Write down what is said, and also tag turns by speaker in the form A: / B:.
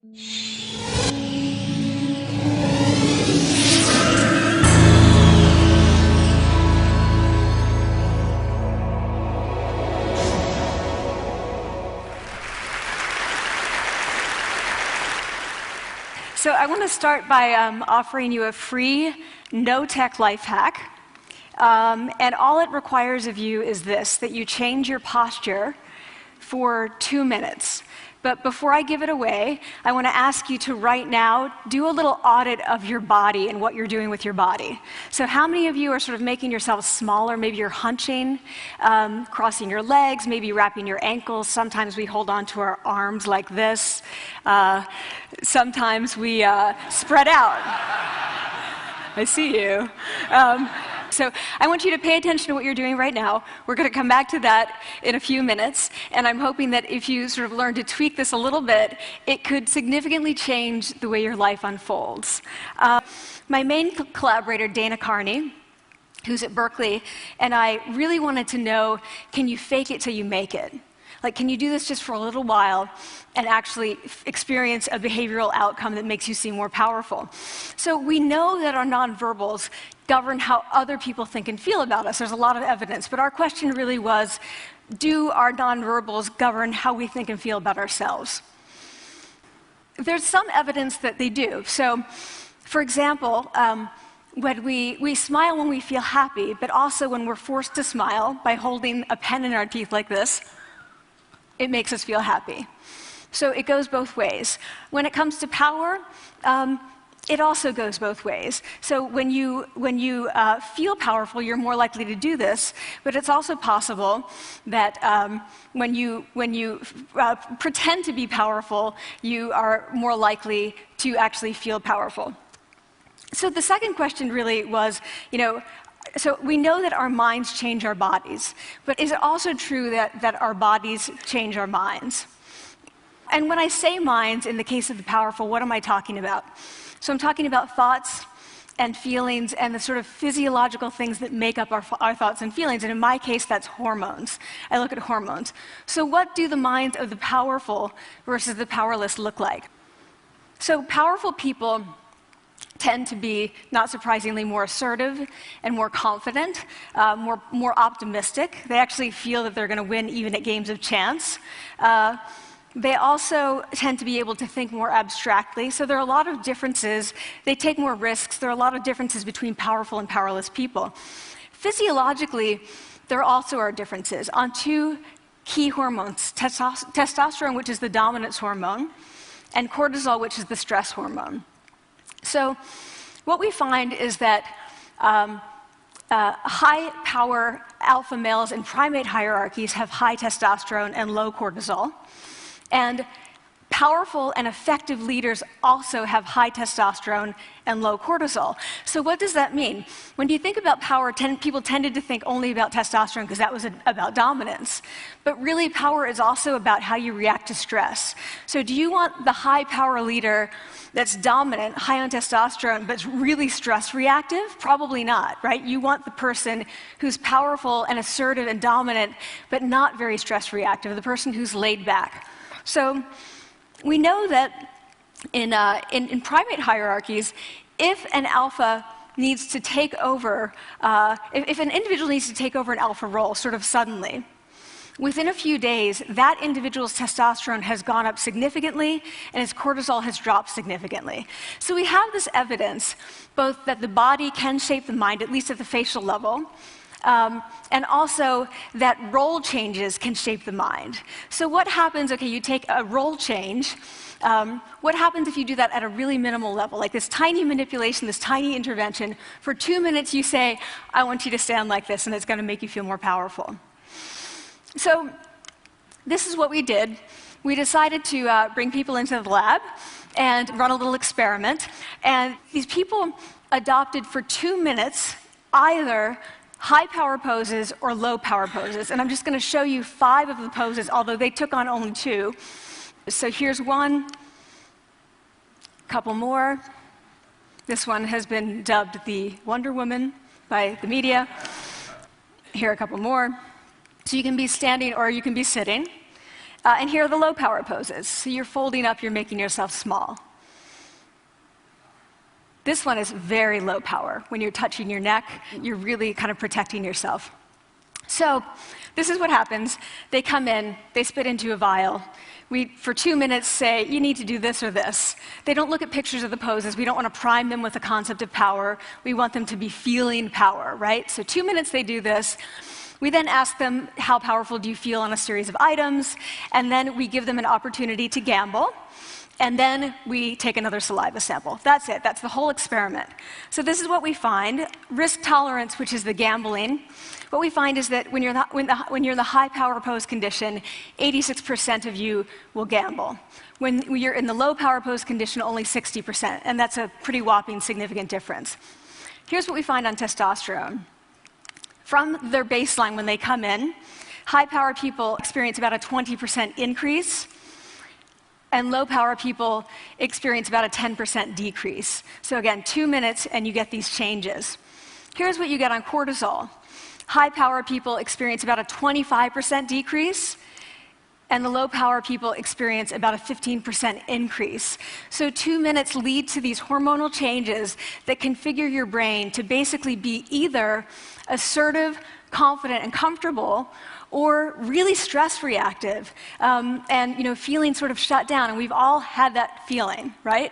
A: So I want to start by offering you a free, no-tech life hack. And all it requires of you is this, that you change your posture for 2 minutes. But before I give it away, I want to ask you to right now do a little audit of your body and what you're doing with your body. So how many of you are sort of making yourselves smaller? Maybe you're hunching, crossing your legs, maybe wrapping your ankles. Sometimes we hold on to our arms like this. Sometimes we spread out. I see you. So I want you to pay attention to what you're doing right now. We're going to come back to that in a few minutes, and I'm hoping that if you sort of learn to tweak this a little bit, it could significantly change the way your life unfolds. My main collaborator, Dana Carney, who's at Berkeley, and I really wanted to know, can you fake it till you make it? Like, can you do this just for a little while and actually experience a behavioral outcome that makes you seem more powerful? So we know that our nonverbals govern how other people think and feel about us. There's a lot of evidence, but our question really was, do our nonverbals govern how we think and feel about ourselves? There's some evidence that they do. So, for example, when we smile when we feel happy, but also when we're forced to smile by holding a pen in our teeth like this, it makes us feel happy. So it goes both ways. When it comes to power, it also goes both ways. So when you feel powerful, you're more likely to do this, but it's also possible that when you pretend to be powerful, you are more likely to actually feel powerful. So the second question really was, so we know that our minds change our bodies, but is it also true that our bodies change our minds? And when I say minds, in the case of the powerful, what am I talking about? So I'm talking about thoughts and feelings and the sort of physiological things that make up our thoughts and feelings, and in my case, that's hormones. I look at hormones. So what do the minds of the powerful versus the powerless look like? So powerful people tend to be, not surprisingly, more assertive and more confident, more optimistic. They actually feel that they're going to win even at games of chance. They also tend to be able to think more abstractly. So there are a lot of differences. They take more risks. There are a lot of differences between powerful and powerless people. Physiologically, there also are differences on two key hormones, testosterone, which is the dominance hormone, and cortisol, which is the stress hormone. So what we find is that high-power alpha males in primate hierarchies have high testosterone and low cortisol. And powerful and effective leaders also have high testosterone and low cortisol. So what does that mean? When you think about power, people tended to think only about testosterone because that was about dominance. But really, power is also about how you react to stress. So do you want the high-power leader that's dominant, high on testosterone, but really stress reactive? Probably not, right? You want the person who's powerful and assertive and dominant, but not very stress reactive, the person who's laid back. So we know that in primate hierarchies, if an alpha needs to take over, if an individual needs to take over an alpha role sort of suddenly, within a few days, that individual's testosterone has gone up significantly and his cortisol has dropped significantly. So we have this evidence, both that the body can shape the mind, at least at the facial level, and also that role changes can shape the mind. So what happens, okay, you take a role change, what happens if you do that at a really minimal level, like this tiny manipulation, this tiny intervention? For 2 minutes you say, I want you to stand like this, and it's going to make you feel more powerful. So this is what we did. We decided to bring people into the lab and run a little experiment. And these people adopted for 2 minutes either high-power poses or low-power poses. And I'm just going to show you 5 of the poses, although they took on only 2. So here's one, a couple more. This one has been dubbed the Wonder Woman by the media. Here are a couple more. So you can be standing or you can be sitting. And here are the low power poses. So you're folding up, you're making yourself small. This one is very low power. When you're touching your neck, you're really kind of protecting yourself. So this is what happens. They come in, they spit into a vial. We, for 2 minutes, say, you need to do this or this. They don't look at pictures of the poses. We don't want to prime them with the concept of power. We want them to be feeling power, right? So 2 minutes they do this. We then ask them, how powerful do you feel on a series of items? And then we give them an opportunity to gamble. And then we take another saliva sample. That's it. That's the whole experiment. So this is what we find. Risk tolerance, which is the gambling. What we find is that when you're in the high power pose condition, 86% of you will gamble. When you're in the low power pose condition, only 60%. And that's a pretty whopping significant difference. Here's what we find on testosterone. From their baseline when they come in, high power people experience about a 20% increase. And low-power people experience about a 10% decrease. So again, 2 minutes and you get these changes. Here's what you get on cortisol. High-power people experience about a 25% decrease, and the low-power people experience about a 15% increase. So 2 minutes lead to these hormonal changes that configure your brain to basically be either assertive, confident, and comfortable, or really stress reactive, and feeling sort of shut down. And we've all had that feeling, right?